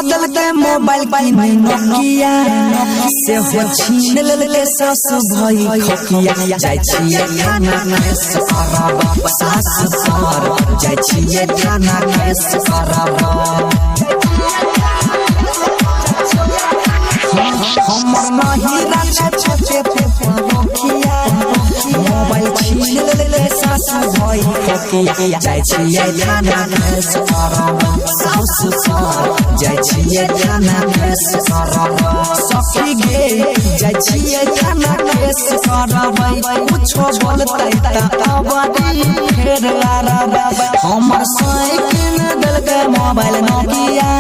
दल के मोबाइल की नोकिया से हो छीन लेले सासु भाई खकिया जाय छिए खाना केस करब सास पर जाय छिए खाना केस करब हमर नहीं राजा छोटे नोकिया मोबाइल छीन लेले सासु भाई खकिया जाय छिए खाना केस करब सास पर जाय छिए खाना केस करब सखी गे जाय छिए खाना केस करब कुछो बोलतै त आबादी फेर लारब हमर साइकिल दल के मोबाइल नोकिया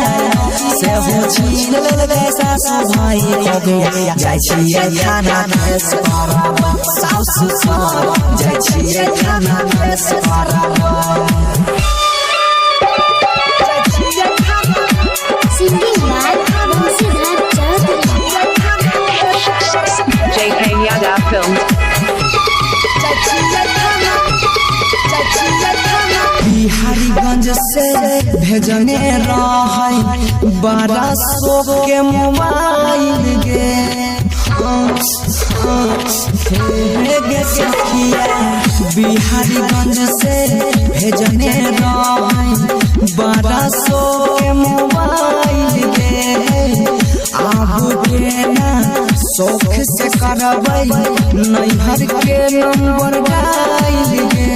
से हो छीन लेले सासु भाई खकिया जाय छिए खाना केस करब सास पर जाय छिए खाना केस करब JK Yada Films. बिहारीगंज से भेजने रहे 1200 के मोबाइल गे सखिया बिहारीगंज से भेजने रहे 1200 के मोबाइल गे आबू के ना शौक से करबै नैहर के नंबर डाल गे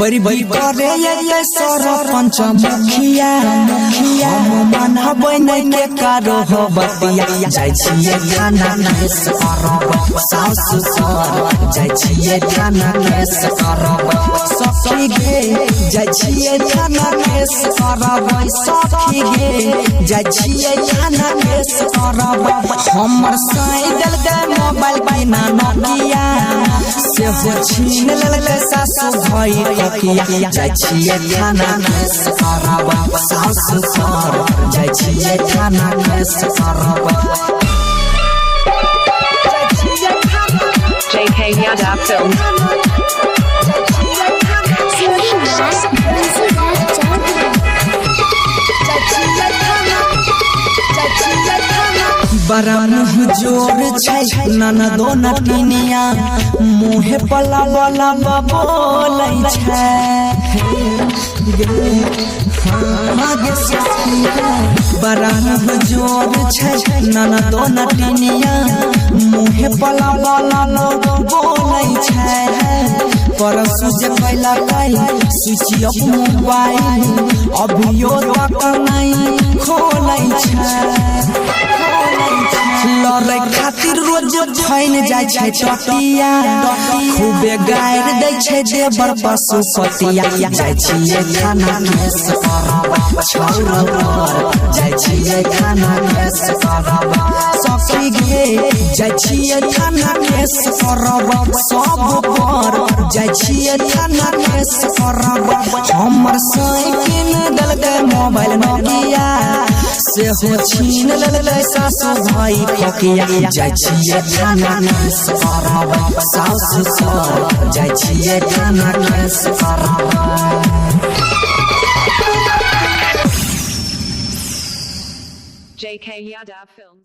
परिबई करे ये सरपंच मुखिया हम मानबै नै के कारो हो बतिया जाय छिए खाना केस करब सास पर जाय छिए खाना केस करब सखी गे जाय छिए खाना केस करब सखी गे जाय छिए खाना केस करब हमर साइकिल के मोबाइल बिना नोकिया से हो छीन लेले सासु भाई खकिया जाय छिए खाना केस करब सास पर जाय छिए खाना केस करब JK Yada Films. बड़ा मुँह जोर छै ननदो नटिनिया मुँहे पला वाला बोलै छै बड़ा मुँह जोर छै ननदो नटिनिया मुँहे पला वाला बोलै छै परसु जे कैला स्विच ऑफ मोबाइल अभियो तक नहीं खोलै छै लड़ै खातिर रोज फैन जाय छै टटिया खूबे गायर दै छै देवर पशुपतिया जाय छिए खाना केस करब छौर पर जाय छिए खाना केस करब सखी गे जाय छिए खाना केस करब सब पर जाय छिए खाना केस करब हमर साइकिल दल के मोबाइल नोकिया से हो छीन लेले सासु भाई खकिया जाय छिए खाना केस करब सास पर जाय छिए खाना केस करब JK Yada Films.